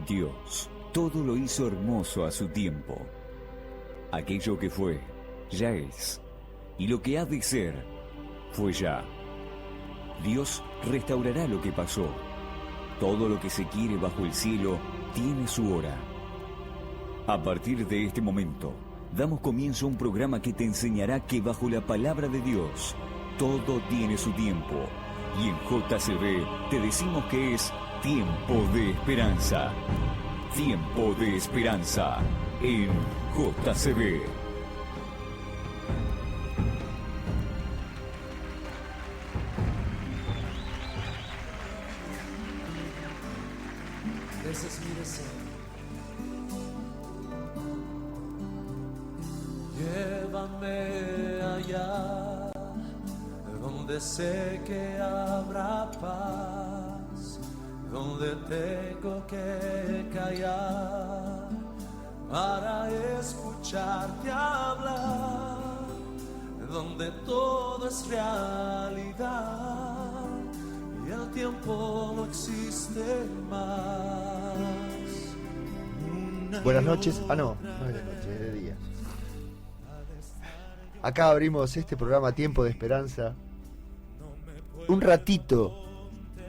Dios todo lo hizo hermoso a su tiempo. Aquello que fue, ya es, y lo que ha de ser, fue ya. Dios restaurará lo que pasó. Todo lo que se quiere bajo el cielo tiene su hora. A partir de este momento, damos comienzo a un programa que te enseñará que bajo la palabra de Dios, todo tiene su tiempo. Y en JCB te decimos que es tiempo de esperanza. Tiempo de esperanza en JCB. Ese es mi deseo. Llévame allá, donde sé que habrá paz, donde tengo que callar para escucharte hablar, donde todo es realidad y el tiempo no existe más. Buenas noches. No es de noche, es de día. Acá abrimos este programa Tiempo de Esperanza. Un ratito.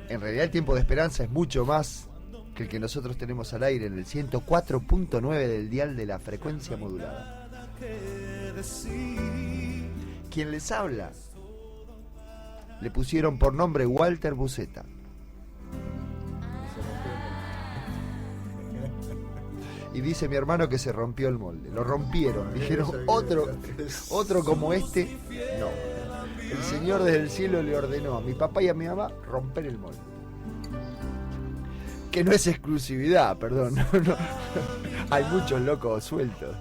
En realidad el Tiempo de Esperanza es mucho más que el que nosotros tenemos al aire en el 104.9 del dial de la frecuencia modulada. Quien les habla le pusieron por nombre Walter Buceta. Y dice mi hermano que se rompió el molde. Lo rompieron. Dijeron, otro como este, no. El Señor desde el cielo le ordenó a mi papá y a mi mamá romper el molde. Que no es exclusividad, perdón. No. Hay muchos locos sueltos.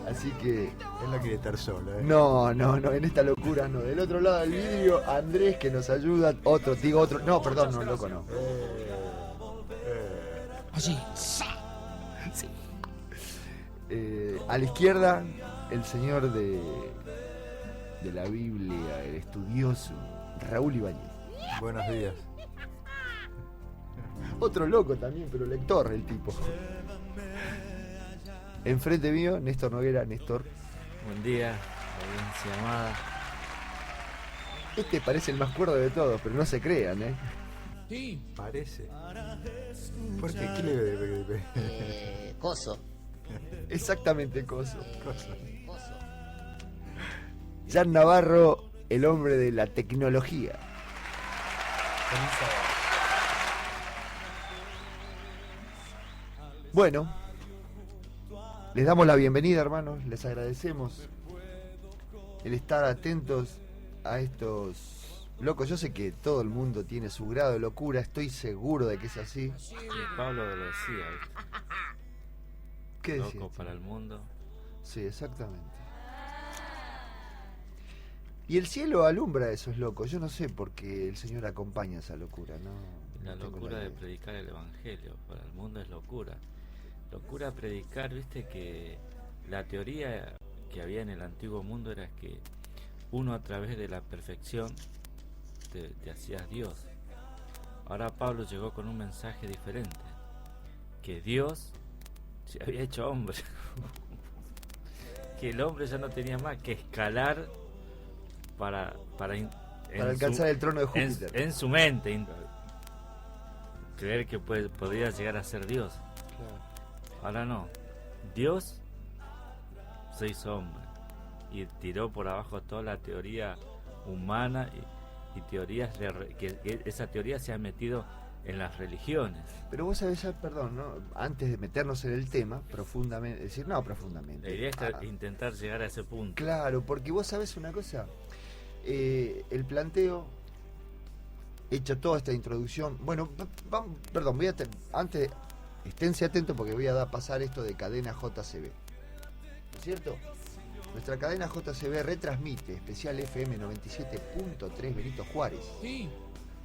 Así que... Él no quiere estar solo, ¿eh? No, en esta locura no. Del otro lado del vidrio, Andrés que nos ayuda. Otro. No, perdón, no, loco no. Así. Sí. A la izquierda, el señor de la Biblia, el estudioso, Raúl Ibáñez. Buenos días. Otro loco también, pero lector el tipo. Enfrente mío, Néstor Noguera. Néstor. Buen día, audiencia amada. Este parece el más cuerdo de todos, pero no se crean, ¿eh? Sí. Parece. ¿Por qué? ¿Qué le Coso. Exactamente, Coso. Jan Navarro, el hombre de la tecnología. Bueno, les damos la bienvenida, hermanos. Les agradecemos el estar atentos a estos locos. Yo sé que todo el mundo tiene su grado de locura. Estoy seguro de que es así. Sí, Pablo lo decía, ¿viste? ¿Qué decís? Loco para el mundo. Sí, exactamente. Y el cielo alumbra a esos locos. Yo no sé por qué el Señor acompaña esa locura, ¿no? La No tengo locura la de idea. predicar el evangelio para el mundo es locura. Locura predicar, viste que la teoría que había en el antiguo mundo era que uno a través de la perfección te hacías Dios. Ahora Pablo llegó con un mensaje diferente, que Dios se había hecho hombre, que el hombre ya no tenía más que escalar para alcanzar el trono de Júpiter. en su mente creer que podría llegar a ser Dios. Claro. Ahora no, Dios se hizo hombre y tiró por abajo toda la teoría humana y teorías que esa teoría se ha metido en las religiones. Pero vos sabés, perdón, ¿no? Antes de meternos en el tema profundamente, decir, no profundamente. La idea es intentar llegar a ese punto. Claro, porque vos sabés una cosa, el planteo, hecho toda esta introducción, bueno, perdón, antes, esténse atentos porque voy a pasar esto de cadena JCB, ¿no es cierto? Nuestra cadena JCB retransmite especial FM 97.3 Benito Juárez, Sí,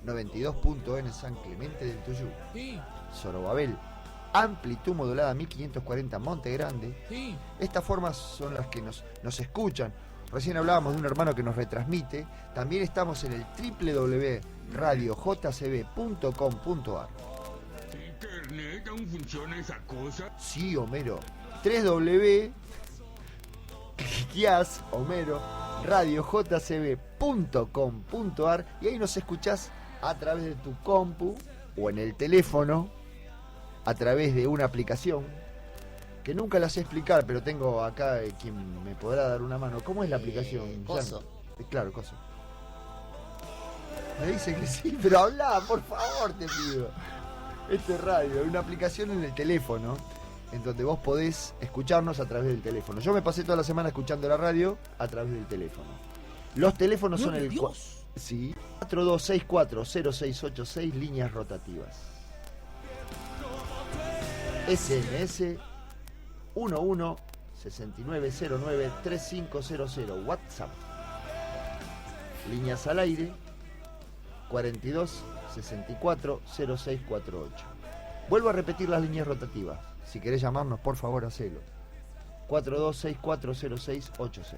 92.1 San Clemente del Tuyú, sí, Sorobabel, amplitud modulada 1540 Monte Grande. sí. Estas formas son las que nos escuchan. Recién hablábamos de un hermano que nos retransmite. También estamos en el www.radiojcb.com.ar. internet aún funciona esa cosa? Sí, Homero. 3W cliqueás, Homero, radiojcb.com.ar y ahí nos escuchás a través de tu compu o en el teléfono, a través de una aplicación que nunca la sé explicar, pero tengo acá quien me podrá dar una mano. ¿Cómo es la aplicación? Coso. Claro, Coso. Me dice que sí, pero habla, por favor, te pido. Esto es radio, una aplicación en el teléfono en donde vos podés escucharnos a través del teléfono. Yo me pasé toda la semana escuchando la radio a través del teléfono. Los teléfonos son el 42640686, líneas rotativas. SMS 1169093500, WhatsApp. Líneas al aire 42640648. Vuelvo a repetir las líneas rotativas. Si querés llamarnos, por favor, hacelo. 42640686.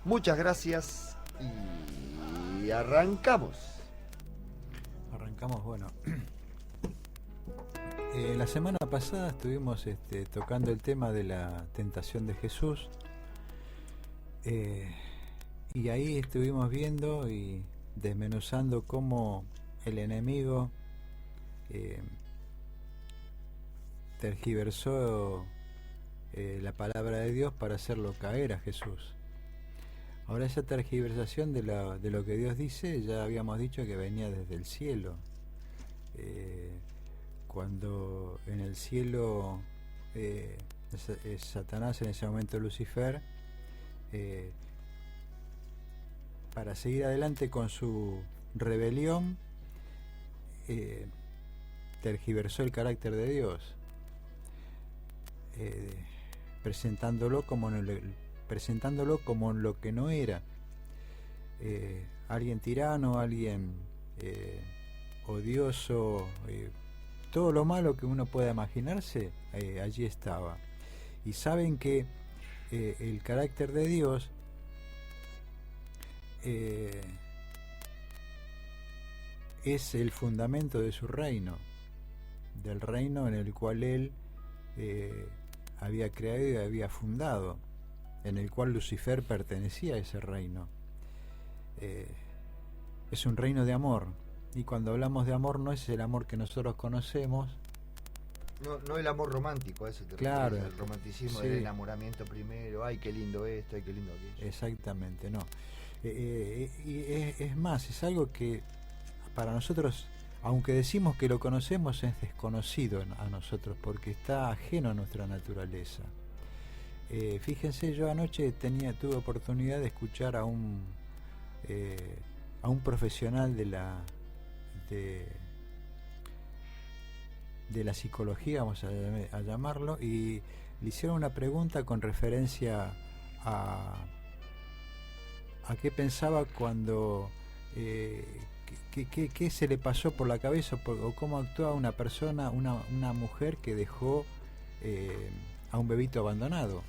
Muchas gracias y arrancamos. Arrancamos, bueno. La semana pasada estuvimos tocando el tema de la tentación de Jesús. Y ahí estuvimos viendo y desmenuzando cómo el enemigo tergiversó la palabra de Dios para hacerlo caer a Jesús. Ahora esa tergiversación de lo que Dios dice, ya habíamos dicho que venía desde el cielo. Cuando en el cielo Satanás, en ese momento Lucifer, para seguir adelante con su rebelión, tergiversó el carácter de Dios, presentándolo como lo que no era, alguien tirano, alguien odioso, todo lo malo que uno pueda imaginarse, allí estaba. Y saben que el carácter de Dios es el fundamento de su reino, del reino en el cual Él había creado y había fundado, en el cual Lucifer pertenecía a ese reino. Es un reino de amor, y cuando hablamos de amor no es el amor que nosotros conocemos. No el amor romántico, a eso te claro, refieres, el romanticismo, sí, del enamoramiento primero, ay qué lindo esto, ay qué lindo aquello. Exactamente, no. Y es más, es algo que para nosotros, aunque decimos que lo conocemos, es desconocido a nosotros porque está ajeno a nuestra naturaleza. Fíjense, yo anoche tuve oportunidad de escuchar a un profesional de la psicología, vamos a llamarlo, y le hicieron una pregunta con referencia a qué pensaba cuando qué se le pasó por la cabeza o cómo actúa una persona, una mujer que dejó a un bebito abandonado.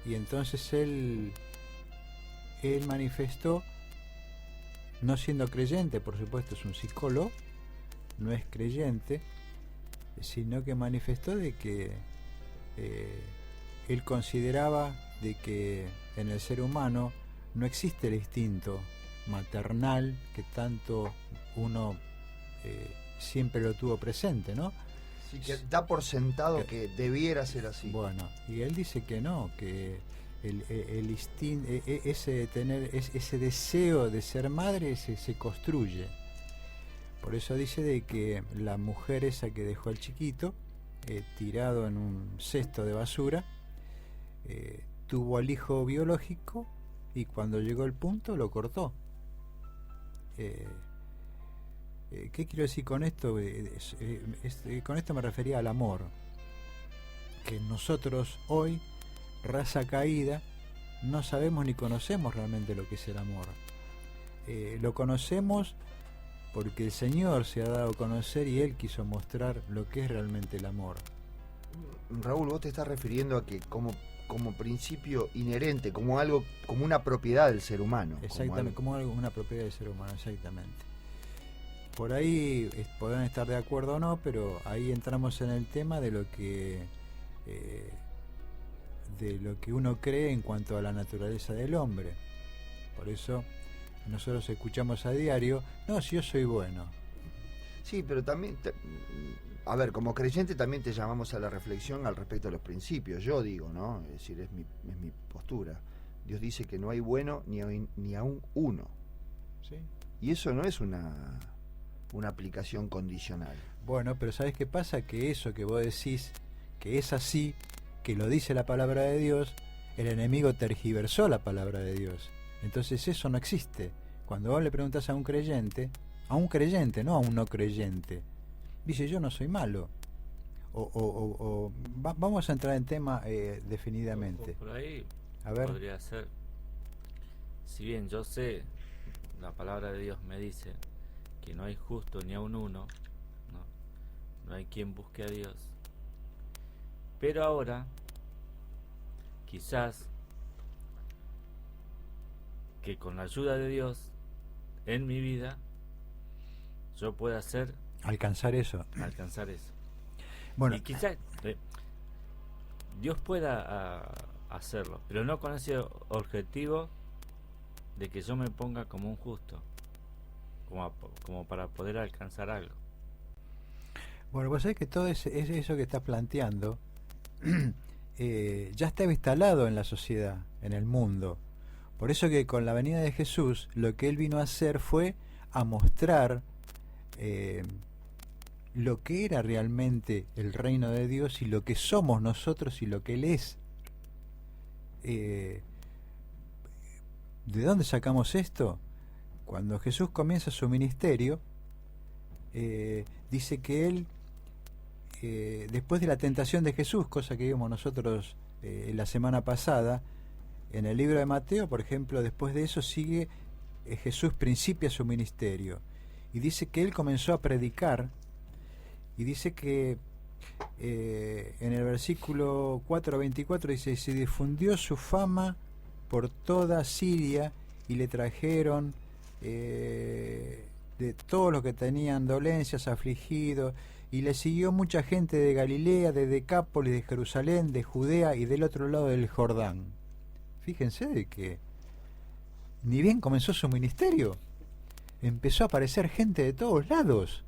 Y entonces él manifestó, no siendo creyente, por supuesto es un psicólogo, no es creyente, sino que manifestó de que él consideraba de que en el ser humano no existe el instinto maternal que tanto uno siempre lo tuvo presente, ¿no? Sí, que da por sentado que debiera ser así. Bueno, y él dice que no, que el instinto, ese deseo de ser madre se construye. Por eso dice de que la mujer esa que dejó al chiquito tirado en un cesto de basura, tuvo al hijo biológico y cuando llegó el punto lo cortó. ¿Qué quiero decir con esto? Con esto me refería al amor, que nosotros hoy, raza caída, no sabemos ni conocemos realmente lo que es el amor. Lo conocemos porque el Señor se ha dado a conocer y Él quiso mostrar lo que es realmente el amor. Raúl, vos te estás refiriendo a que como principio inherente, como algo, como una propiedad del ser humano. Exactamente, como una propiedad del ser humano, exactamente. por ahí podrán estar de acuerdo o no, pero ahí entramos en el tema de lo que uno cree en cuanto a la naturaleza del hombre. Por eso nosotros escuchamos a diario, no, si yo soy bueno. Sí, pero también, a ver, como creyente también te llamamos a la reflexión al respecto de los principios. Yo digo, ¿no? Es decir, es mi postura. Dios dice que no hay bueno ni aún uno. ¿Sí? Y eso no es una aplicación condicional. Bueno, pero ¿sabes qué pasa? Que eso que vos decís, que es así, que lo dice la palabra de Dios, el enemigo tergiversó la palabra de Dios. Entonces eso no existe. Cuando vos le preguntás a un creyente, no a un no creyente, dice, yo no soy malo. Vamos a entrar en tema definidamente. Por ahí A ver. podría ser, si bien yo sé, la palabra de Dios me dice que no hay justo ni aun uno, no hay quien busque a Dios, pero ahora quizás que con la ayuda de Dios en mi vida yo pueda Alcanzar eso. Bueno, y quizás Dios pueda hacerlo, pero no con ese objetivo de que yo me ponga como un justo, como para poder alcanzar algo. bueno, vos sabés que todo eso que estás planteando ya estaba instalado en la sociedad, en el mundo. Por eso que con la venida de Jesús, lo que Él vino a hacer fue a mostrar lo que era realmente el reino de Dios y lo que somos nosotros y lo que Él es. ¿De dónde sacamos esto? Cuando Jesús comienza su ministerio, dice que Él, después de la tentación de Jesús, cosa que vimos nosotros la semana pasada, en el libro de Mateo, por ejemplo, después de eso sigue Jesús principia su ministerio y dice que Él comenzó a predicar, y dice que en el versículo 4:24 dice, se difundió su fama por toda Siria y le trajeron de todos los que tenían dolencias, afligidos, y le siguió mucha gente de Galilea, de Decápolis, de Jerusalén, de Judea y del otro lado del Jordán. Fíjense de que ni bien comenzó su ministerio, empezó a aparecer gente de todos lados.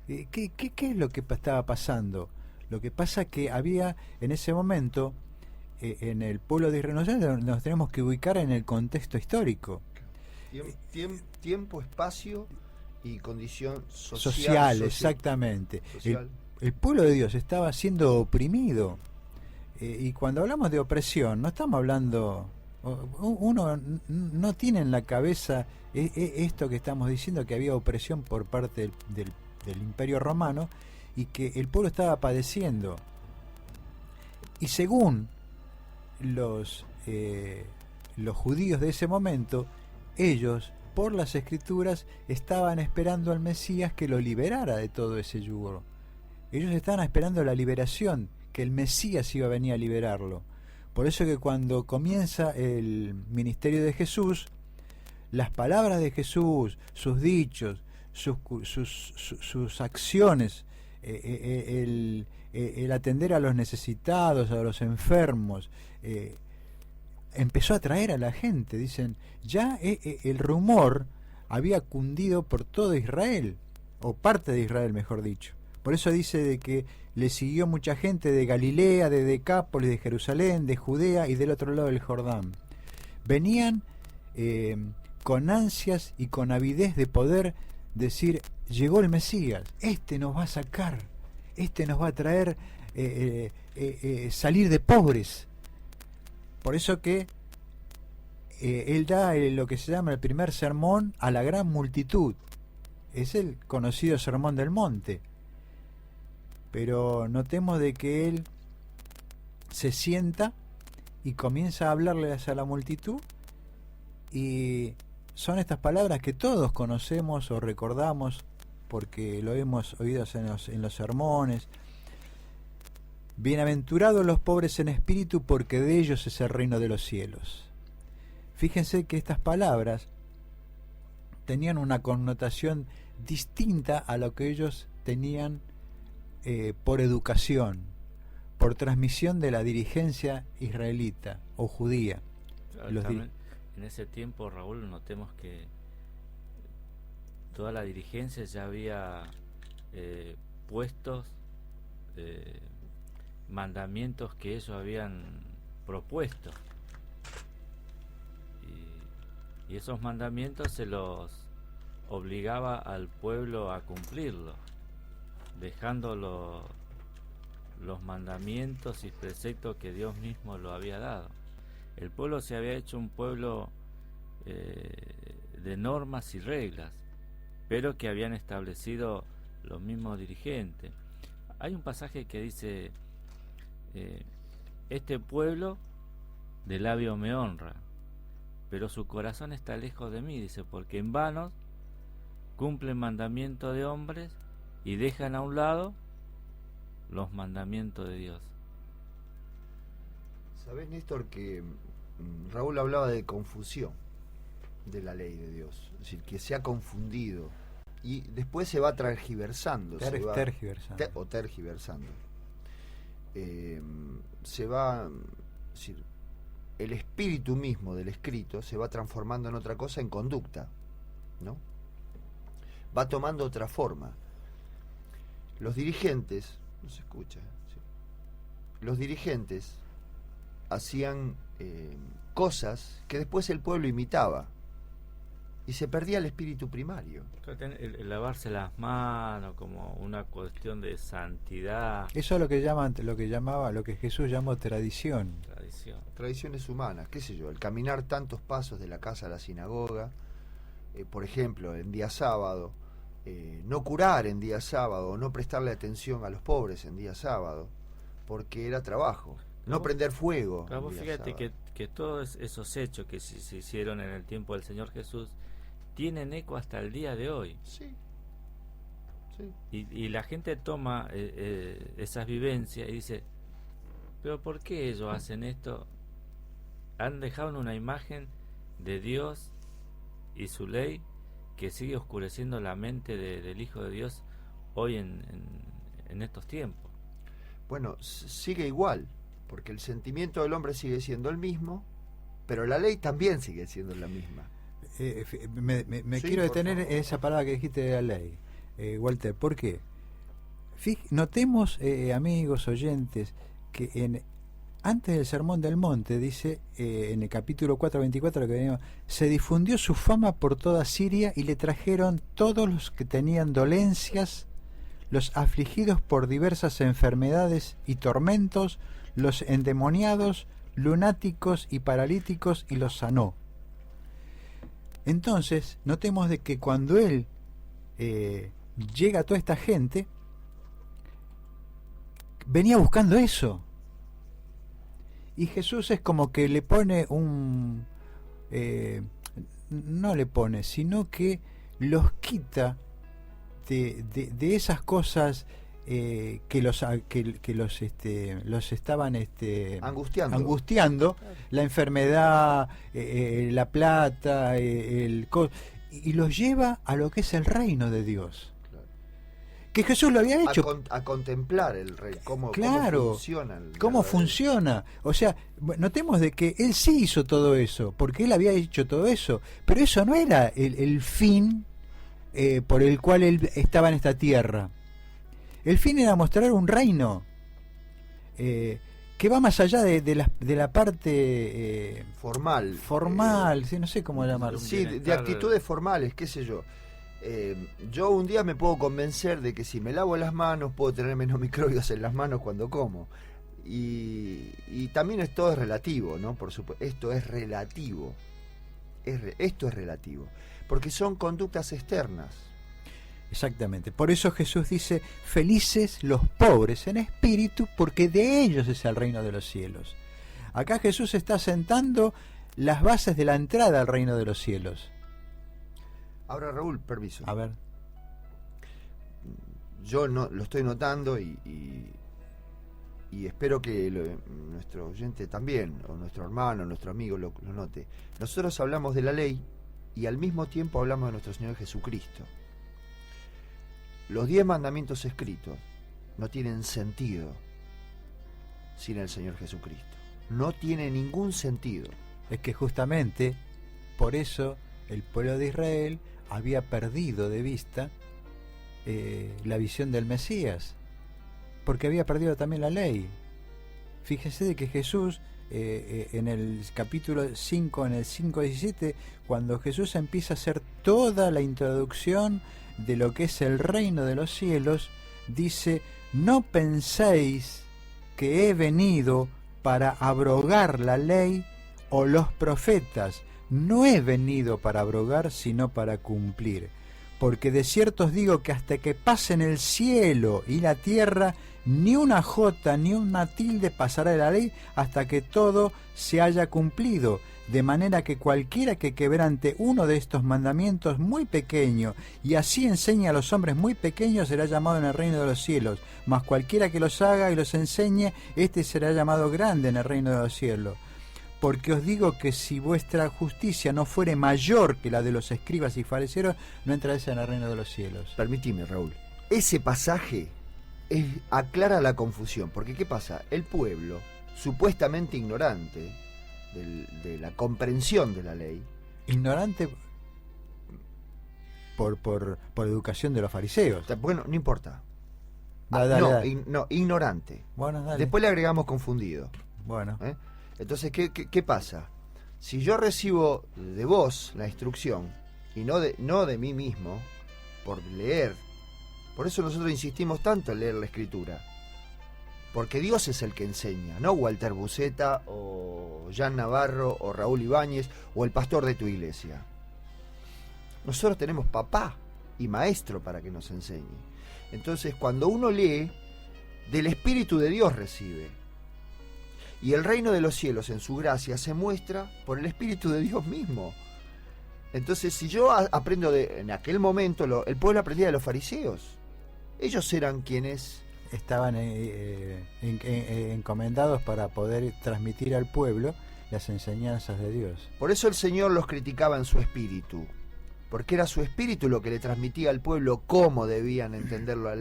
¿Qué es lo que estaba pasando? Lo que pasa que había en ese momento, en el pueblo de Israel, nos tenemos que ubicar en el contexto histórico. Tiempo, espacio y condición social, exactamente. Social. El pueblo de Dios estaba siendo oprimido. Y cuando hablamos de opresión, no estamos hablando... Uno no tiene en la cabeza esto que estamos diciendo, que había opresión por parte del Imperio Romano y que el pueblo estaba padeciendo. Y según los judíos de ese momento, ellos, por las Escrituras, estaban esperando al Mesías que lo liberara de todo ese yugo. Ellos estaban esperando la liberación, que el Mesías iba a venir a liberarlo. Por eso que cuando comienza el ministerio de Jesús, las palabras de Jesús, sus dichos, sus acciones, el atender a los necesitados, a los enfermos, empezó a atraer a la gente. Dicen, ya el rumor había cundido por todo Israel, o parte de Israel, mejor dicho. Por eso dice de que le siguió mucha gente de Galilea, de Decápolis, de Jerusalén, de Judea y del otro lado del Jordán. Venían con ansias y con avidez de poder decir, llegó el Mesías, este nos va a sacar, este nos va a traer salir de pobres. Por eso que él da lo que se llama el primer sermón a la gran multitud. Es el conocido Sermón del Monte. Pero notemos de que él se sienta y comienza a hablarles a la multitud, y son estas palabras que todos conocemos o recordamos porque lo hemos oído en los sermones. Bienaventurados los pobres en espíritu, porque de ellos es el reino de los cielos. Fíjense que estas palabras tenían una connotación distinta a lo que ellos tenían por educación, por transmisión de la dirigencia israelita o judía. En ese tiempo, Raúl, notemos que toda la dirigencia ya había puestos mandamientos que ellos habían propuesto, y esos mandamientos se los obligaba al pueblo a cumplirlos, dejando los mandamientos y preceptos que Dios mismo lo había dado. El pueblo se había hecho un pueblo de normas y reglas, pero que habían establecido los mismos dirigentes. Hay un pasaje que dice, este pueblo de labio me honra, pero su corazón está lejos de mí, dice, porque en vano cumplen mandamientos de hombres y dejan a un lado los mandamientos de Dios. ¿Sabés, Néstor, que Raúl hablaba de confusión de la ley de Dios? Es decir, que se ha confundido y después se va tergiversando. Tergiversando. Se va... Es decir, el espíritu mismo del escrito se va transformando en otra cosa, en conducta, ¿no? Va tomando otra forma. Los dirigentes... No se escucha. ¿Sí? Los dirigentes hacían cosas que después el pueblo imitaba y se perdía el espíritu primario. El lavarse las manos como una cuestión de santidad. Eso es lo que Jesús llamó tradición. Tradiciones humanas, qué sé yo, el caminar tantos pasos de la casa a la sinagoga, por ejemplo, en día sábado, no curar en día sábado, no prestarle atención a los pobres en día sábado, porque era trabajo. No prender fuego. Claro, vos fíjate que todos esos hechos que se hicieron en el tiempo del Señor Jesús tienen eco hasta el día de hoy. Sí. Y la gente toma esas vivencias y dice, pero ¿por qué ellos hacen esto? Han dejado una imagen de Dios y su ley que sigue oscureciendo la mente del Hijo de Dios hoy en estos tiempos. Bueno, sigue igual, porque el sentimiento del hombre sigue siendo el mismo, pero la ley también sigue siendo la misma. Me quiero detener en esa palabra que dijiste de la ley, Walter. ¿Por qué? Notemos, amigos oyentes, que antes del Sermón del Monte, dice en el capítulo 4:24, que venimos, se difundió su fama por toda Siria y le trajeron todos los que tenían dolencias, los afligidos por diversas enfermedades y tormentos, los endemoniados, lunáticos y paralíticos, y los sanó. Entonces, notemos de que cuando él llega a toda esta gente, venía buscando eso. Y Jesús es como que le pone no le pone, sino que los quita de esas cosas que los estaban angustiando, la enfermedad, la plata, y los lleva a lo que es el reino de Dios. Que Jesús lo había hecho. A contemplar el rey, cómo funciona. Cómo funciona. O sea, notemos de que él sí hizo todo eso, porque él había hecho todo eso, pero eso no era el fin por el cual él estaba en esta tierra. El fin era mostrar un reino que va más allá de la parte formal, sí, no sé cómo llamarlo. Sí, de actitudes formales, qué sé yo. Yo un día me puedo convencer de que si me lavo las manos puedo tener menos microbios en las manos cuando como. Y también esto es relativo, ¿no? Por supuesto, esto es relativo. Esto es relativo. Porque son conductas externas. Exactamente. Por eso Jesús dice, felices los pobres en espíritu, porque de ellos es el reino de los cielos. Acá Jesús está sentando las bases de la entrada al reino de los cielos. Ahora, Raúl, permiso. A ver. Yo no lo estoy notando y espero que nuestro oyente también, o nuestro hermano, nuestro amigo lo note. Nosotros hablamos de la ley y al mismo tiempo hablamos de nuestro Señor Jesucristo. Los 10 mandamientos escritos no tienen sentido sin el Señor Jesucristo. No tiene ningún sentido. Es que justamente por eso el pueblo de Israel había perdido de vista la visión del Mesías, porque había perdido también la ley. Fíjese de que Jesús, en el capítulo 5, en el 5:17, cuando Jesús empieza a hacer toda la introducción de lo que es el reino de los cielos, dice: no penséis que he venido para abrogar la ley o los profetas. No he venido para abrogar, sino para cumplir. Porque de cierto os digo que hasta que pasen el cielo y la tierra, ni una jota ni una tilde pasará de la ley hasta que todo se haya cumplido. De manera que cualquiera que quebrante uno de estos mandamientos muy pequeño, y así enseñe a los hombres muy pequeños, será llamado en el reino de los cielos. Mas cualquiera que los haga y los enseñe, éste será llamado grande en el reino de los cielos. Porque os digo que si vuestra justicia no fuere mayor que la de los escribas y fariseos, no entraréis en el reino de los cielos. Permitime, Raúl. Ese pasaje aclara la confusión. Porque ¿qué pasa? El pueblo, supuestamente ignorante de la comprensión de la ley. Ignorante por educación de los fariseos. Bueno, no importa. No, ignorante. Bueno, dale. Después le agregamos confundido. Bueno. Entonces, ¿qué pasa? Si yo recibo de vos la instrucción y no de mí mismo, por leer, por eso nosotros insistimos tanto en leer la Escritura, porque Dios es el que enseña, no Walter Buceta o Jan Navarro o Raúl Ibáñez o el pastor de tu iglesia. Nosotros tenemos papá y maestro para que nos enseñe. Entonces, cuando uno lee, del Espíritu de Dios recibe. Y el reino de los cielos en su gracia se muestra por el Espíritu de Dios mismo. Entonces, si yo aprendo en aquel momento, el pueblo aprendía de los fariseos. Ellos eran quienes estaban encomendados para poder transmitir al pueblo las enseñanzas de Dios. Por eso el Señor los criticaba en su espíritu, porque era su espíritu lo que le transmitía al pueblo cómo debían entenderlo.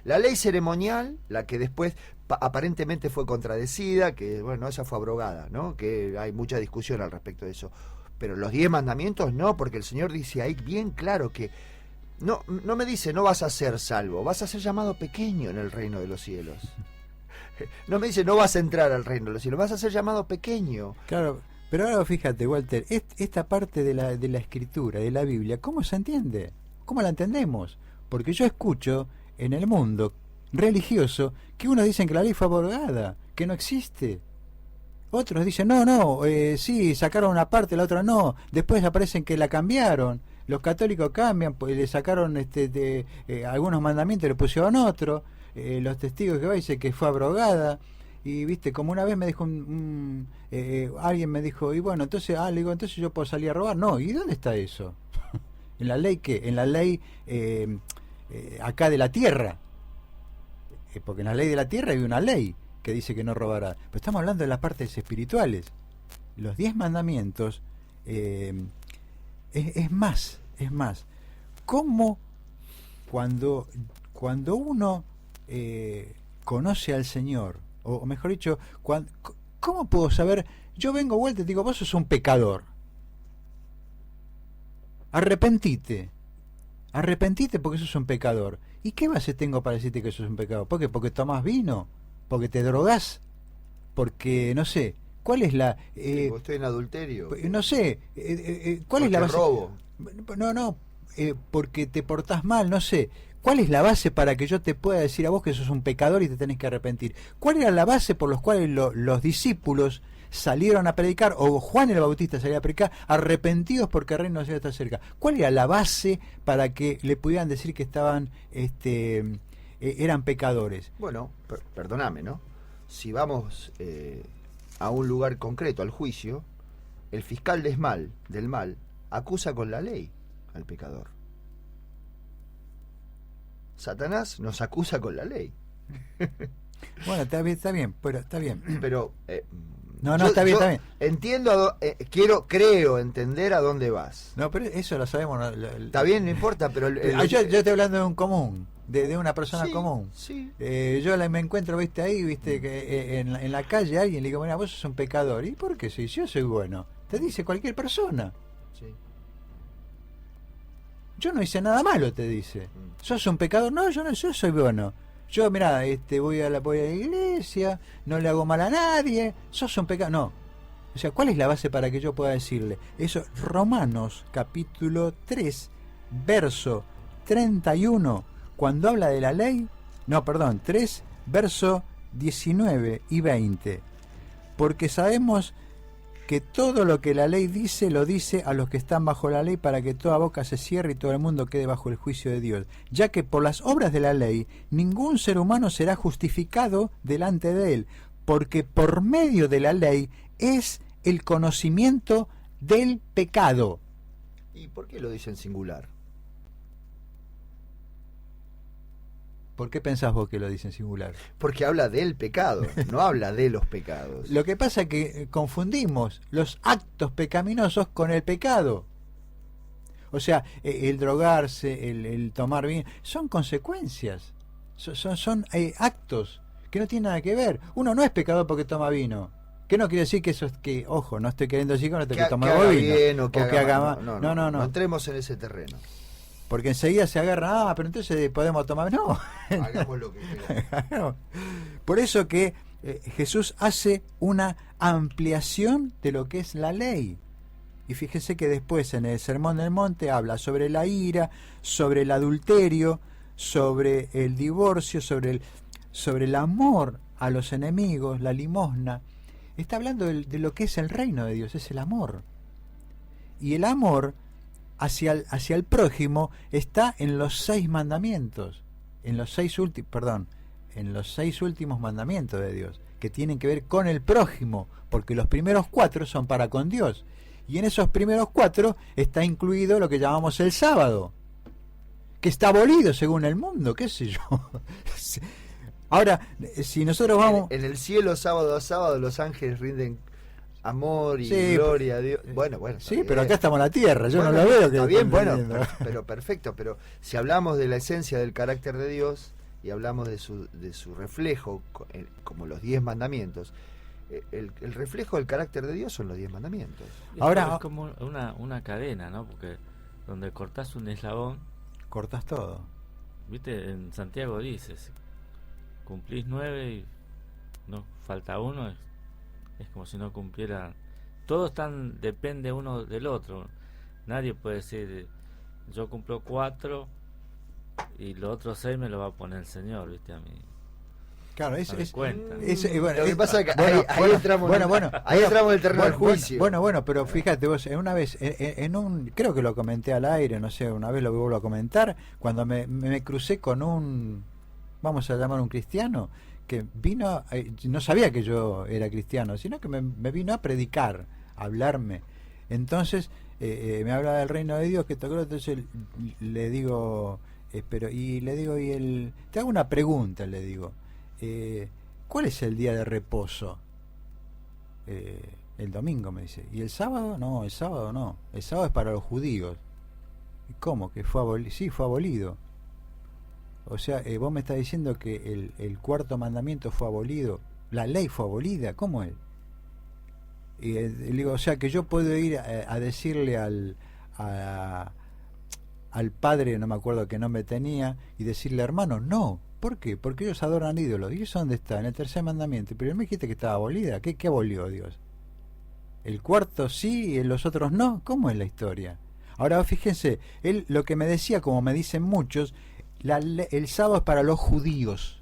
La ley ceremonial, la que después aparentemente fue contradecida, que bueno, esa fue abrogada, ¿no? Que hay mucha discusión al respecto de eso. Pero los 10 mandamientos no, porque el Señor dice ahí bien claro que no me dice no vas a ser salvo, vas a ser llamado pequeño en el reino de los cielos. No me dice no vas a entrar al reino de los cielos, vas a ser llamado pequeño. Claro, pero ahora fíjate, Walter, esta parte de la escritura, de la Biblia, ¿cómo se entiende? ¿Cómo la entendemos? Porque yo escucho en el mundo religioso que unos dicen que la ley fue abrogada, que no existe. Otros dicen, sí, sacaron una parte, la otra no. Después aparecen que la cambiaron. Los católicos cambian, pues le sacaron algunos mandamientos y le pusieron otro. Los testigos de Jehová dicen que fue abrogada. Y viste, como una vez me dijo alguien me dijo, y bueno, entonces, le digo, entonces yo puedo salir a robar. No, ¿y dónde está eso? ¿En la ley qué? En la ley acá de la tierra. Porque en la ley de la tierra hay una ley que dice que no robará. Pero estamos hablando de las partes espirituales. Los 10 mandamientos es más. ¿Cómo cuando uno conoce al Señor, o mejor dicho, ¿cómo puedo saber? Yo vengo vuelta y digo, vos sos un pecador. Arrepentite porque sos un pecador. ¿Y qué base tengo para decirte que sos un pecador? ¿Por qué? ¿Porque tomás vino? ¿Porque te drogás? Porque, no sé, ¿cuál es la...? Estoy en adulterio. No sé, ¿cuál es la base? Robo. Porque te portás mal, no sé. ¿Cuál es la base para que yo te pueda decir a vos que sos un pecador y te tenés que arrepentir? ¿Cuál era la base por los cuales los discípulos salieron a predicar, o Juan el Bautista salía a predicar, arrepentidos porque el reino de Dios está cerca? ¿Cuál era la base para que le pudieran decir que estaban eran pecadores? Bueno, perdóname, ¿no? Si vamos a un lugar concreto, al juicio, el fiscal del mal acusa con la ley al pecador. Satanás nos acusa con la ley. Bueno, está bien, pero está bien. Pero No, está bien, está bien. Entiendo, creo entender a dónde vas. No, pero eso lo sabemos. Está bien, no importa, pero... yo estoy hablando de un común, de una persona común. Sí. Me encuentro, viste, ahí, viste, que en la calle alguien le digo, mira, vos sos un pecador. ¿Y por qué? Si yo soy bueno. Te dice cualquier persona. Sí. Yo no hice nada malo, te dice. ¿Sos un pecador? No, yo soy bueno. Yo, mirá, voy a la iglesia, no le hago mal a nadie, sos un pecador. No. O sea, ¿cuál es la base para que yo pueda decirle? Eso, Romanos, capítulo 3, verso 31, cuando habla de la ley, 3, verso 19 y 20. Porque sabemos que todo lo que la ley dice, lo dice a los que están bajo la ley, para que toda boca se cierre y todo el mundo quede bajo el juicio de Dios. Ya que por las obras de la ley, ningún ser humano será justificado delante de él, porque por medio de la ley es el conocimiento del pecado. ¿Y por qué lo dice en singular? ¿Por qué pensás vos que lo dice en singular? Porque habla del pecado, no habla de los pecados. Lo que pasa es que confundimos los actos pecaminosos con el pecado. O sea, el drogarse, el tomar vino, son consecuencias. Son actos que no tienen nada que ver. Uno no es pecador porque toma vino. Que no quiere decir que eso es que, ojo, no estoy queriendo decir que no tengo que tomar vino. Bien, o que haga mal. No entremos en ese terreno. Porque enseguida se agarra, pero entonces podemos tomar... No. Hagamos lo que queramos. Por eso que Jesús hace una ampliación de lo que es la ley. Y fíjese que después en el Sermón del Monte habla sobre la ira, sobre el adulterio, sobre el divorcio, sobre el amor a los enemigos, la limosna. Está hablando de lo que es el reino de Dios, es el amor. Y el amor hacia el prójimo está en los 6 mandamientos, en los 6 últimos mandamientos de Dios, que tienen que ver con el prójimo, porque los primeros 4 son para con Dios, y en esos primeros 4 está incluido lo que llamamos el sábado, que está abolido según el mundo, qué sé yo. Ahora, si nosotros vamos... En el cielo, sábado a sábado, los ángeles rinden amor y gloria a Dios. Bueno. Sí, pero acá estamos en la tierra, yo no lo veo. Está bien, pero perfecto. Pero si hablamos de la esencia del carácter de Dios y hablamos de su reflejo, como los 10 mandamientos, el reflejo del carácter de Dios son los 10 mandamientos. Ahora es como una cadena, ¿no? Porque donde cortás un eslabón, cortás todo. ¿Viste? En Santiago dices, cumplís 9 y no falta uno. Es como si no cumpliera. Todos depende uno del otro. Nadie puede decir yo cumplo 4 y los otros 6 me lo va a poner el Señor, viste, a mí. Claro, cuenta. Lo que pasa es que ahí entramos en el terreno del juicio. Bueno, pero fíjate vos, una vez, creo que lo comenté al aire, no sé, una vez lo vuelvo a comentar, cuando me crucé con vamos a llamar un cristiano, que vino, no sabía que yo era cristiano, sino que me vino a predicar, a hablarme. Entonces me habla del reino de Dios, que tocó. Entonces le digo, te hago una pregunta, le digo, ¿cuál es el día de reposo? El domingo, me dice. ¿Y el sábado? No, el sábado no. El sábado es para los judíos. ¿Y cómo? ¿Que fue abolido? Sí, fue abolido. O sea, vos me estás diciendo que el 4º mandamiento fue abolido, la ley fue abolida, ¿cómo es? Y le digo, o sea, que yo puedo ir a decirle al padre, no me acuerdo qué nombre tenía, y decirle, hermano, no. ¿Por qué? Porque ellos adoran ídolos. ¿Y eso dónde está? En el 3er mandamiento. Pero me dijiste que estaba abolida. ¿Qué abolió Dios? ¿El 4º sí y los otros no? ¿Cómo es la historia? Ahora, fíjense, él lo que me decía, como me dicen muchos, el sábado es para los judíos.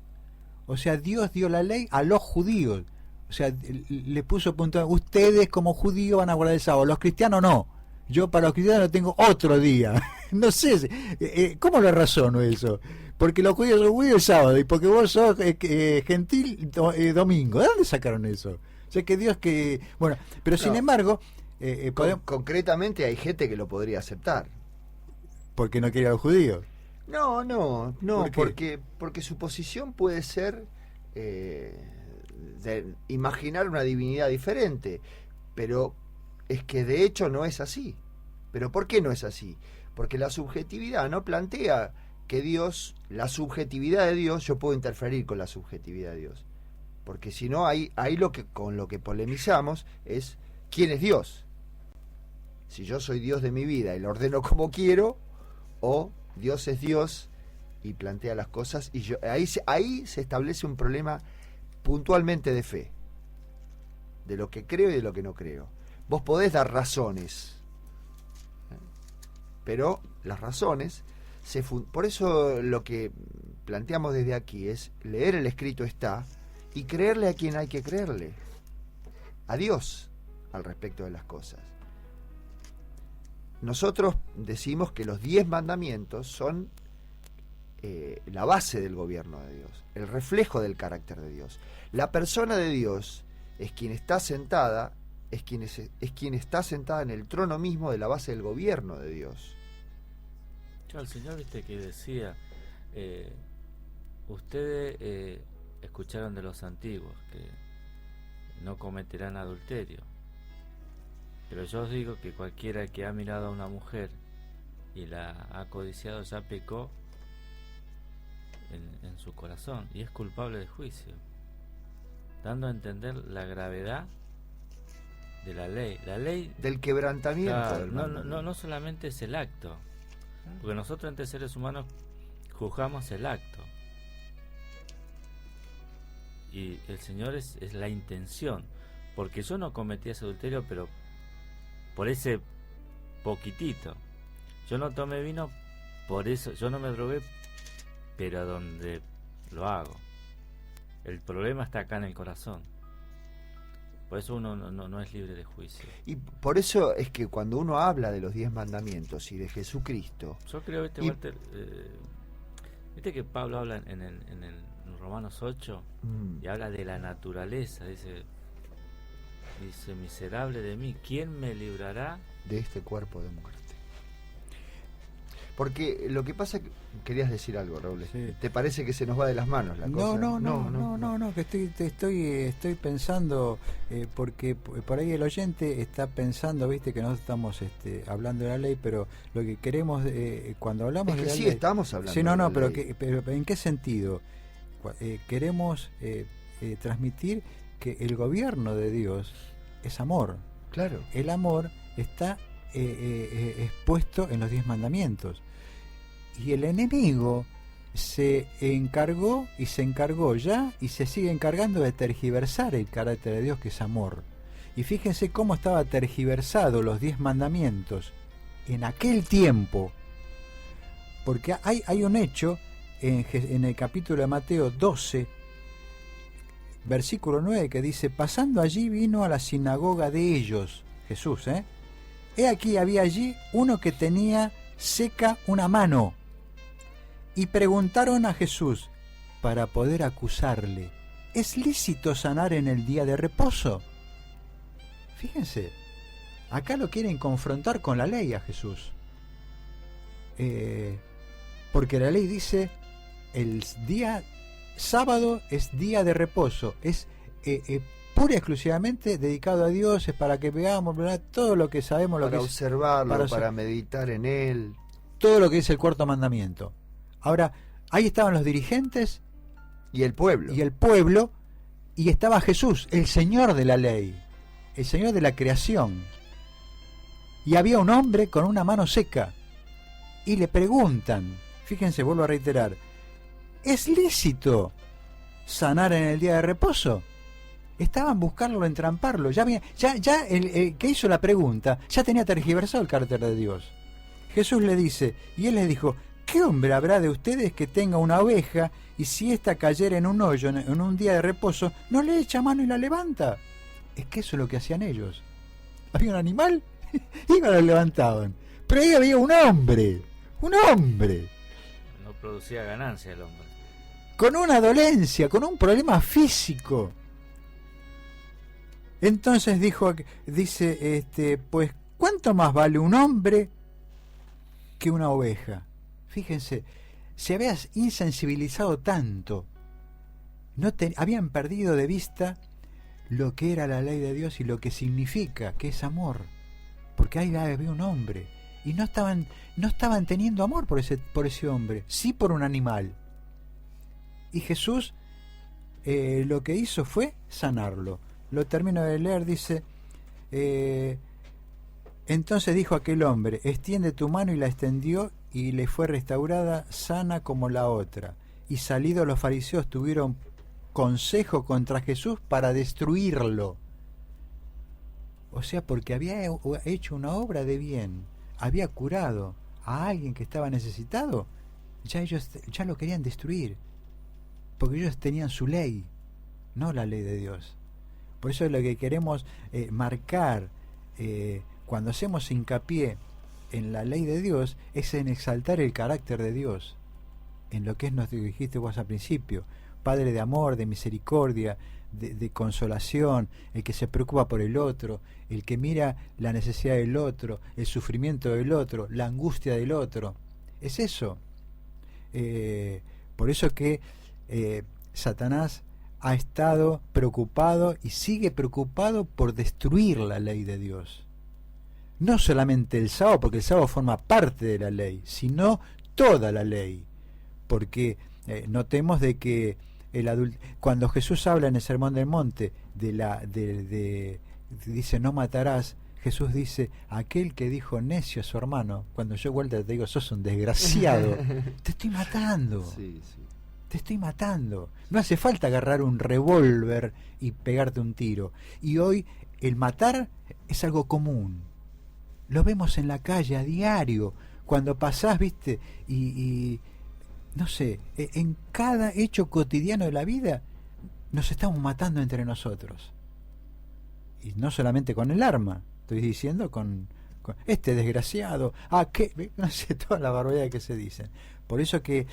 O sea, Dios dio la ley a los judíos. O sea, le puso punto. Ustedes como judíos van a guardar el sábado, los cristianos no. Yo para los cristianos tengo otro día. No sé, ¿cómo lo razono eso? Porque los judíos son judíos el sábado y porque vos sos gentil domingo. ¿De dónde sacaron eso? O sea, que Dios que... Bueno, pero sin embargo... concretamente hay gente que lo podría aceptar. ¿Porque no quiere a los judíos? No, porque su posición puede ser de imaginar una divinidad diferente, pero es que de hecho no es así. ¿Pero por qué no es así? Porque la subjetividad no plantea que Dios, la subjetividad de Dios, yo puedo interferir con la subjetividad de Dios. Porque si no, ahí con lo que polemizamos es ¿quién es Dios? Si yo soy Dios de mi vida y lo ordeno como quiero, o Dios es Dios y plantea las cosas, y ahí se establece un problema puntualmente de fe, de lo que creo y de lo que no creo. Vos podés dar razones, pero las razones por eso lo que planteamos desde aquí es leer el escrito está y creerle a quien hay que creerle, a Dios, al respecto de las cosas. Nosotros decimos que los 10 mandamientos son la base del gobierno de Dios, el reflejo del carácter de Dios. La persona de Dios es quien está sentada, es quien está sentada en el trono mismo de la base del gobierno de Dios. El Señor, viste, que decía, ustedes escucharon de los antiguos que no cometerán adulterio, pero yo os digo que cualquiera que ha mirado a una mujer y la ha codiciado ya pecó en su corazón y es culpable de juicio, dando a entender la gravedad de la ley del quebrantamiento. Claro, no solamente es el acto, porque nosotros entre seres humanos juzgamos el acto, y el Señor es la intención, porque yo no cometí ese adulterio, pero por ese poquitito. Yo no tomé vino, por eso yo no me drogué, pero donde lo hago. El problema está acá en el corazón. Por eso uno no es libre de juicio. Y por eso es que cuando uno habla de los 10 mandamientos y de Jesucristo... Yo creo, Walter, viste que Pablo habla en Romanos 8 y habla de la naturaleza, dice miserable de mí, ¿quién me librará de este cuerpo de muerte? Porque lo que pasa, querías decir algo, Raúl. Sí. ¿Te parece que se nos va de las manos la cosa? No, que estoy pensando, porque por ahí el oyente está pensando, viste, que no estamos hablando de la ley, pero lo que queremos cuando hablamos de la ley... Sí, estamos hablando de la ley. Pero ¿en qué sentido? Queremos transmitir que el gobierno de Dios es amor. Claro. El amor está expuesto en los 10 mandamientos. Y el enemigo se encargó ya y se sigue encargando de tergiversar el carácter de Dios, que es amor. Y fíjense cómo estaba tergiversado los 10 mandamientos en aquel tiempo, porque hay un hecho en el capítulo de Mateo 12, versículo 9, que dice: pasando allí vino a la sinagoga de ellos, Jesús, he aquí había allí uno que tenía seca una mano, y preguntaron a Jesús para poder acusarle: ¿es lícito sanar en el día de reposo? Fíjense, acá lo quieren confrontar con la ley a Jesús, porque la ley dice el día sábado es día de reposo, es pura y exclusivamente dedicado a Dios, es para que veamos, ¿verdad?, todo lo que sabemos, para lo que observarlo, para meditar en él, todo lo que es el cuarto mandamiento. Ahora, ahí estaban los dirigentes y el pueblo, y estaba Jesús, el Señor de la ley, el Señor de la creación, y había un hombre con una mano seca, y le preguntan, fíjense, vuelvo a reiterar, ¿es lícito sanar en el día de reposo? Estaban buscando entramparlo. Ya el que hizo la pregunta ya tenía tergiversado el carácter de Dios. Jesús le dice, y él les dijo: ¿qué hombre habrá de ustedes que tenga una oveja y si ésta cayera en un hoyo en un día de reposo, no le echa mano y la levanta? Es que eso es lo que hacían ellos. Había un animal, iban y lo levantaban. Pero ahí había un hombre. No producía ganancia el hombre, con una dolencia, con un problema físico. Entonces dice, pues, ¿cuánto más vale un hombre que una oveja? Fíjense, se había insensibilizado tanto habían perdido de vista lo que era la ley de Dios y lo que significa, que es amor. Porque ahí había un hombre y no estaban teniendo amor por ese hombre, sí por un animal. Y Jesús lo que hizo fue sanarlo. Lo termino de leer, dice: entonces dijo aquel hombre, extiende tu mano, y la extendió, y le fue restaurada sana como la otra. Y salidos los fariseos tuvieron consejo contra Jesús para destruirlo. O sea, porque había hecho una obra de bien, había curado a alguien que estaba necesitado, ya ellos ya lo querían destruir, porque ellos tenían su ley, no la ley de Dios. Por eso es lo que queremos marcar cuando hacemos hincapié en la ley de Dios, es en exaltar el carácter de Dios, en lo que es, nos dijiste vos al principio, Padre de amor, de misericordia, de consolación, el que se preocupa por el otro, el que mira la necesidad del otro, el sufrimiento del otro, la angustia del otro. Es eso. Por eso que Satanás ha estado preocupado y sigue preocupado por destruir la ley de Dios. No solamente el sábado, porque el sábado forma parte de la ley, sino toda la ley. Porque notemos de que cuando Jesús habla en el Sermón del Monte dice no matarás, Jesús dice, aquel que dijo necio a su hermano, cuando yo vuelta te digo, sos un desgraciado, te estoy matando. Sí, sí. Te estoy matando. No hace falta agarrar un revólver y pegarte un tiro. Y hoy el matar es algo común. Lo vemos en la calle a diario. Cuando pasás, viste, y no sé, en cada hecho cotidiano de la vida nos estamos matando entre nosotros. Y no solamente con el arma, estoy diciendo con este desgraciado, que no sé, toda la barbaridad que se dicen. Por eso que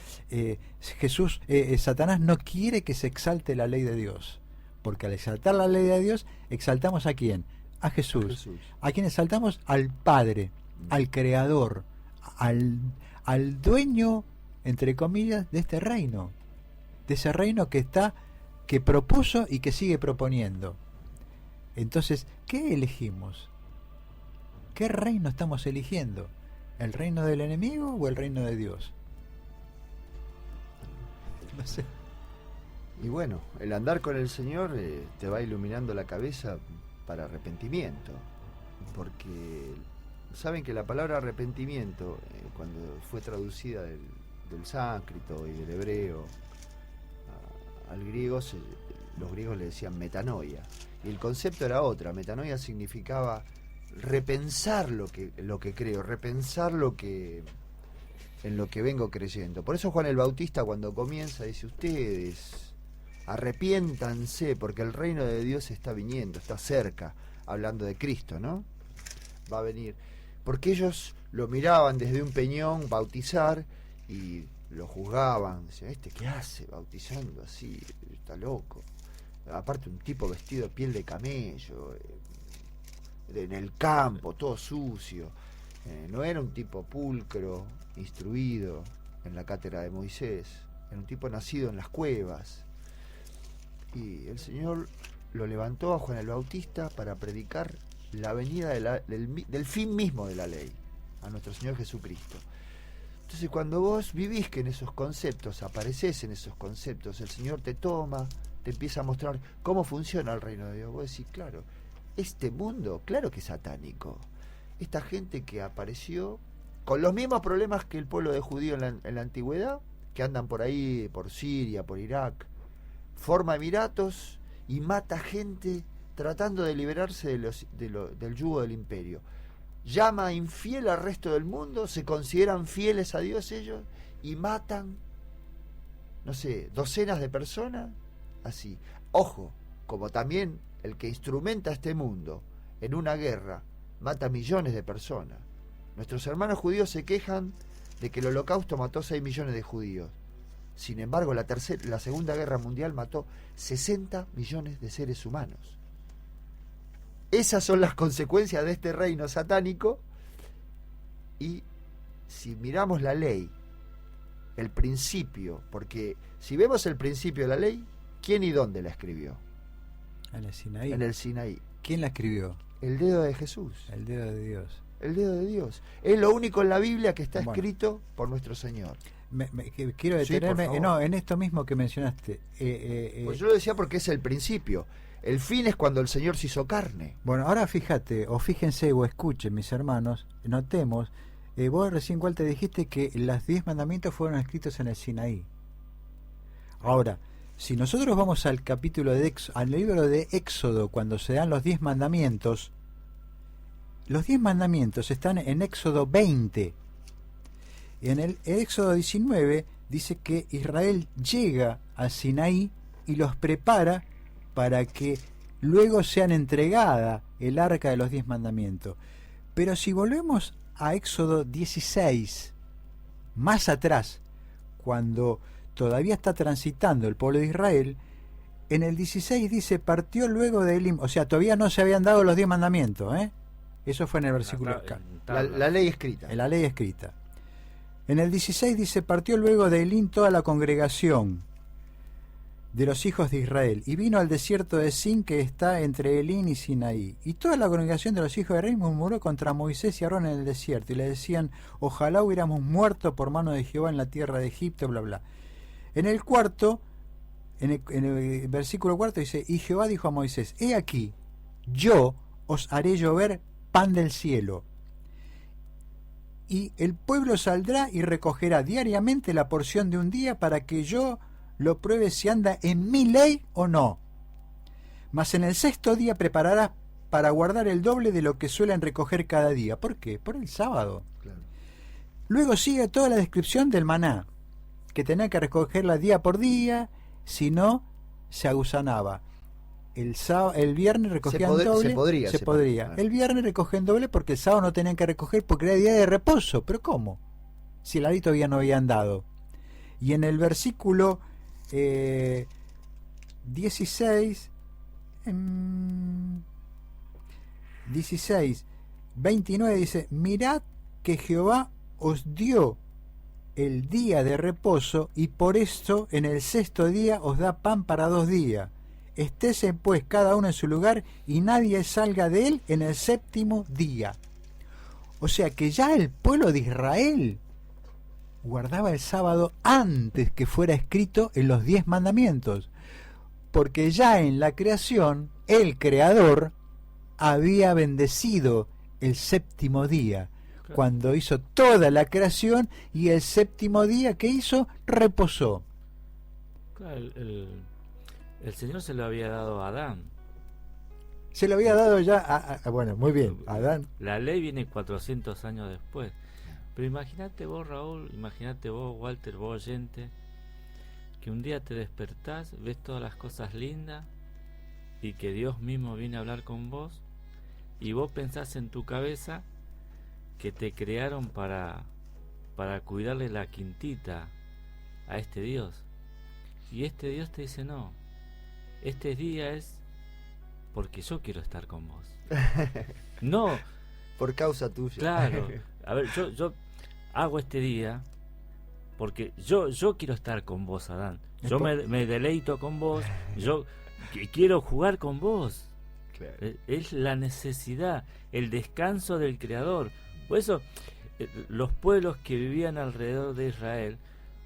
Satanás no quiere que se exalte la ley de Dios, porque al exaltar la ley de Dios, exaltamos ¿a quién? A Jesús. ¿A quién exaltamos? Al Padre, al Creador, al dueño, entre comillas, de este reino, de ese reino que propuso y que sigue proponiendo. Entonces, ¿qué elegimos? ¿Qué reino estamos eligiendo? ¿El reino del enemigo o el reino de Dios? No sé. Y bueno, el andar con el Señor te va iluminando la cabeza para arrepentimiento, porque saben que la palabra arrepentimiento, cuando fue traducida del sánscrito y del hebreo al griego, los griegos le decían metanoia, y el concepto era otra. Metanoia significaba repensar lo que creo, repensar en lo que vengo creyendo. Por eso Juan el Bautista, cuando comienza, dice: ustedes arrepiéntanse, porque el reino de Dios está viniendo, está cerca, hablando de Cristo, ¿no? Va a venir. Porque ellos lo miraban desde un peñón bautizar y lo juzgaban, decían: ¿qué hace bautizando así? Está loco. Aparte, un tipo vestido de piel de camello, en el campo, todo sucio. No era un tipo pulcro, instruido en la cátedra de Moisés, era un tipo nacido en las cuevas. Y el Señor lo levantó a Juan el Bautista para predicar la venida del fin mismo de la ley, a nuestro Señor Jesucristo. Entonces, cuando vos vivís que en esos conceptos, aparecés en esos conceptos, el Señor te toma, te empieza a mostrar cómo funciona el reino de Dios. Vos decís: claro, este mundo, claro que es satánico. Esta gente que apareció con los mismos problemas que el pueblo de judío en la antigüedad, que andan por ahí, por Siria, por Irak, forma emiratos y mata gente tratando de liberarse del yugo del imperio. Llama infiel al resto del mundo, se consideran fieles a Dios ellos y matan, no sé, docenas de personas, así. Ojo, como también el que instrumenta este mundo en una guerra mata millones de personas. Nuestros hermanos judíos se quejan de que el Holocausto mató 6 millones de judíos. Sin embargo, la Segunda Guerra Mundial mató 60 millones de seres humanos. Esas son las consecuencias de este reino satánico. Y si miramos la ley, el principio, porque si vemos el principio de la ley, ¿Quién y dónde la escribió? En el Sinaí. En el Sinaí. ¿Quién la escribió? El dedo de Jesús. El dedo de Dios. El dedo de Dios. Es lo único en la Biblia que está Bueno. escrito por nuestro Señor. Quiero Sí, por detenerme favor. en esto mismo que mencionaste. Pues yo lo decía porque es el principio. El fin es cuando el Señor se hizo carne. Bueno, ahora fíjate, o fíjense o escuchen, mis hermanos, notemos, vos recién, Walter, dijiste que los 10 mandamientos fueron escritos en el Sinaí. Ahora, si nosotros vamos al capítulo al libro de Éxodo, cuando se dan los 10 mandamientos, los 10 mandamientos están en Éxodo 20. En el Éxodo 19 dice que Israel llega al Sinaí y los prepara para que luego sean entregada el arca de los 10 mandamientos. Pero si volvemos a Éxodo 16, más atrás, cuando todavía está transitando el pueblo de Israel, en el 16 dice, partió luego de Elim, o sea, todavía no se habían dado los 10 mandamientos, ¿eh? Eso fue en el versículo La ley escrita. en la ley escrita. En el 16 dice, partió luego de Elín toda la congregación de los hijos de Israel, y vino al desierto de Sin, que está entre Elín y Sinaí. Y toda la congregación de los hijos de Israel murmuró contra Moisés y Aarón en el desierto, y le decían, ojalá hubiéramos muerto por mano de Jehová en la tierra de Egipto, bla, bla. En el cuarto, en el versículo cuarto dice, y Jehová dijo a Moisés, he aquí, yo os haré llover pan del cielo, y el pueblo saldrá y recogerá diariamente la porción de un día para que yo lo pruebe si anda en mi ley o no. Mas en el sexto día prepararás para guardar el doble de lo que suelen recoger cada día. ¿Por qué? Por el sábado. Claro. Luego sigue toda la descripción del maná, que tenía que recogerla día por día, si no, se agusanaba. El viernes recogían doble. Se podría. Claro. El viernes recogían doble porque el sábado no tenían que recoger porque era día de reposo. ¿Pero cómo? Si el ahí todavía no habían dado. Y en el versículo 16, 29 dice, mirad que Jehová os dio el día de reposo y por esto en el sexto día os da pan para 2 días. Estése pues cada uno en su lugar y nadie salga de él en el séptimo día. O sea que ya el pueblo de Israel guardaba el sábado antes que fuera escrito en los 10 mandamientos, porque ya en la creación el Creador había bendecido el séptimo día, Claro. cuando hizo toda la creación, y el séptimo día que hizo reposó. Claro, el Señor se lo había dado a Adán. Se lo había dado ya bueno, muy bien, a Adán. La ley viene 400 años después. Pero imagínate vos, Raúl, imagínate vos, Walter, vos oyente, que un día te despertás, ves todas las cosas lindas y que Dios mismo viene a hablar con vos y vos pensás en tu cabeza que te crearon para cuidarle la quintita a este Dios. Y este Dios te dice, no, este día es porque yo quiero estar con vos. No, Por causa tuya. claro. A ver, yo hago este día porque yo quiero estar con vos, Adán. Yo me deleito con vos, yo quiero jugar con vos. Claro. Es la necesidad, el descanso del Creador. Por eso, los pueblos que vivían alrededor de Israel,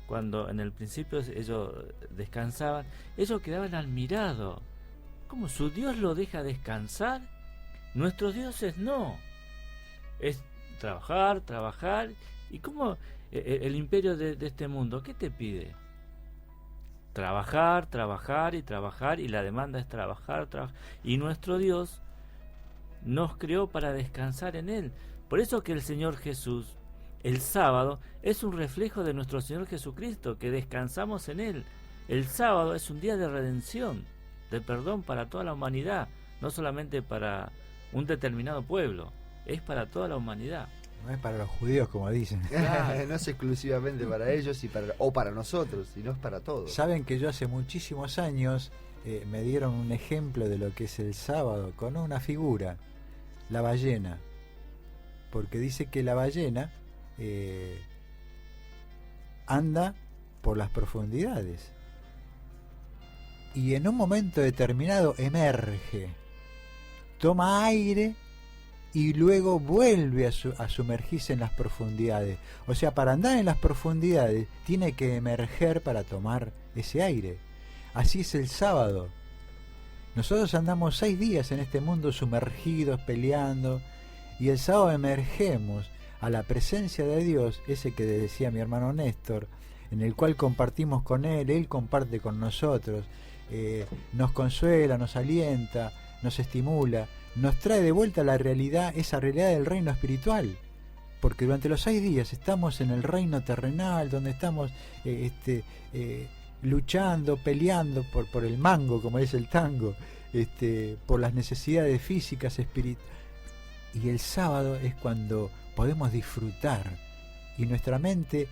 cuando en el principio ellos descansaban, ellos quedaban admirados. ¿Cómo su Dios lo deja descansar? Nuestros dioses no. Es trabajar. ¿Y cómo el imperio de este mundo? ¿Qué te pide? Trabajar, y la demanda es trabajar. Y nuestro Dios nos creó para descansar en Él. Por eso que el Señor Jesús, el sábado, es un reflejo de nuestro Señor Jesucristo, que descansamos en Él. El sábado es un día de redención, de perdón para toda la humanidad, no solamente para un determinado pueblo, es para toda la humanidad. No es para los judíos, como dicen. Claro. No es exclusivamente para ellos o para nosotros, sino es para todos. Saben que yo hace muchísimos años me dieron un ejemplo de lo que es el sábado con una figura, la ballena, porque dice que la ballena anda por las profundidades. y en un momento determinado emerge, toma aire y luego vuelve a sumergirse en las profundidades. O sea, para andar en las profundidades tiene que emerger para tomar ese aire. Así es el sábado. Nosotros andamos 6 días en este mundo sumergidos, peleando, y el sábado emergemos a la presencia de Dios, ese que decía mi hermano Néstor, en el cual compartimos con Él comparte con nosotros, nos consuela, nos alienta, nos estimula, nos trae de vuelta a la realidad, esa realidad del reino espiritual, porque durante los 6 días estamos en el reino terrenal, donde estamos luchando, peleando por el mango, como dice el tango, por las necesidades físicas, espirituales, y el sábado es cuando podemos disfrutar y nuestra mente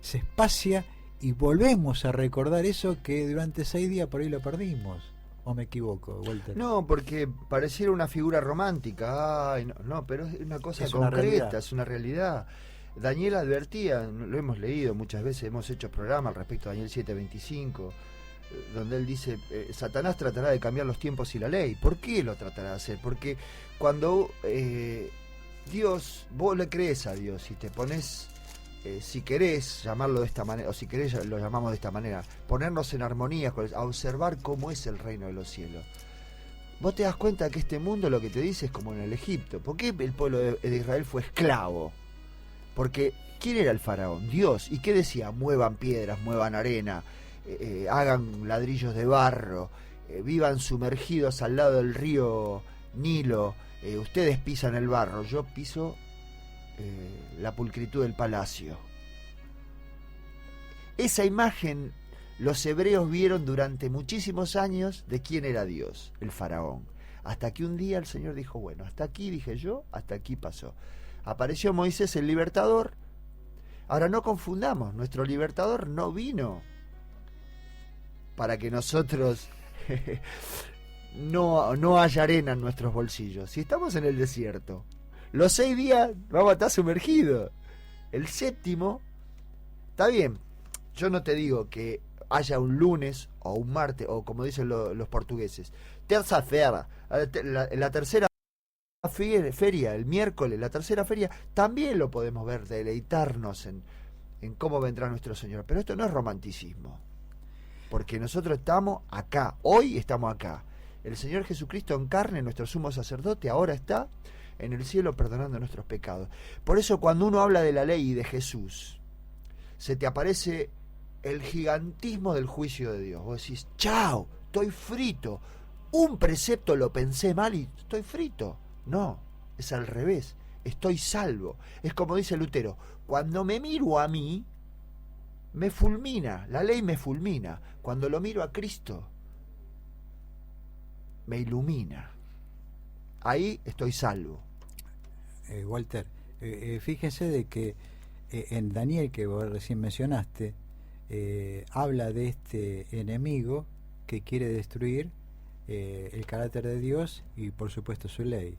se espacia y volvemos a recordar eso que durante 6 días por ahí lo perdimos. ¿O me equivoco, Walter? No, porque pareciera una figura romántica. Ay, no, pero es una cosa concreta, es una realidad. Daniel advertía, lo hemos leído muchas veces, hemos hecho programas al respecto de Daniel 7:25, donde él dice, Satanás tratará de cambiar los tiempos y la ley. ¿Por qué lo tratará de hacer? Porque cuando Dios, vos le crees a Dios y te pones, si querés llamarlo de esta manera, o si querés lo llamamos de esta manera, ponernos en armonía, a observar cómo es el reino de los cielos. Vos te das cuenta que este mundo lo que te dice es como en el Egipto. ¿Por qué el pueblo de Israel fue esclavo? Porque ¿quién era el faraón? Dios. ¿Y qué decía? Muevan piedras, muevan arena, hagan ladrillos de barro, vivan sumergidos al lado del río Nilo, ustedes pisan el barro, yo piso la pulcritud del palacio. Esa imagen los hebreos vieron durante muchísimos años de quién era Dios, el faraón. Hasta que un día el Señor dijo, bueno, hasta aquí dije yo, hasta aquí pasó. Apareció Moisés el libertador. Ahora no confundamos, nuestro libertador no vino para que nosotros no haya arena en nuestros bolsillos. Si estamos en el desierto, los 6 días vamos a estar sumergidos. El 7º, está bien, yo no te digo que haya un lunes o un martes, o como dicen los portugueses, terça-feira, la tercera feria, el miércoles, la tercera feria, también lo podemos ver, deleitarnos en cómo vendrá nuestro Señor. Pero esto no es romanticismo, porque nosotros estamos acá, hoy estamos acá. El Señor Jesucristo en carne, nuestro sumo sacerdote, ahora está en el cielo perdonando nuestros pecados. Por eso cuando uno habla de la ley y de Jesús, se te aparece el gigantismo del juicio de Dios. Vos decís, chao, estoy frito, un precepto lo pensé mal y estoy frito. No, es al revés, estoy salvo. Es como dice Lutero, cuando me miro a mí, me fulmina, la ley me fulmina. Cuando lo miro a Cristo, me ilumina. Ahí estoy salvo. Walter, fíjense de que en Daniel, que vos recién mencionaste, habla de este enemigo que quiere destruir el carácter de Dios y por supuesto su ley.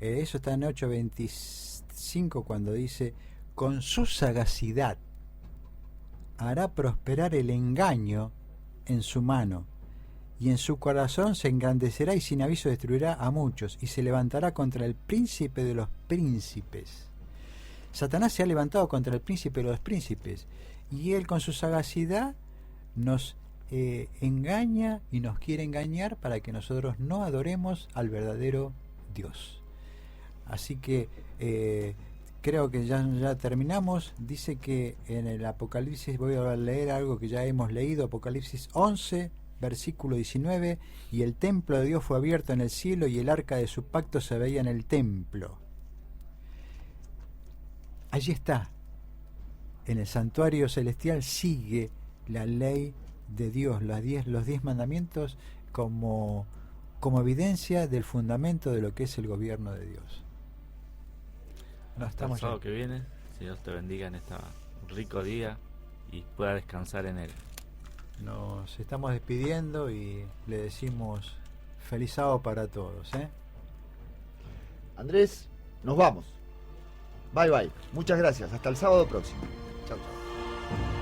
Eso está en 8:25 cuando dice, con su sagacidad hará prosperar el engaño en su mano, y en su corazón se engrandecerá y sin aviso destruirá a muchos, y se levantará contra el príncipe de los príncipes. Satanás se ha levantado contra el príncipe de los príncipes, y él con su sagacidad nos engaña y nos quiere engañar para que nosotros no adoremos al verdadero Dios. Así que creo que ya terminamos. Dice que en el Apocalipsis, voy a leer algo que ya hemos leído, Apocalipsis 11, versículo 19, y el templo de Dios fue abierto en el cielo y el arca de su pacto se veía en el templo. Allí está, en el santuario celestial sigue la ley de Dios, los 10 mandamientos como evidencia del fundamento de lo que es el gobierno de Dios. No estamos el sábado que viene, Dios te bendiga en este rico día y pueda descansar en él. Nos estamos despidiendo y le decimos feliz sábado para todos, Andrés, nos vamos. Bye bye. Muchas gracias. Hasta el sábado próximo. Chao, chao.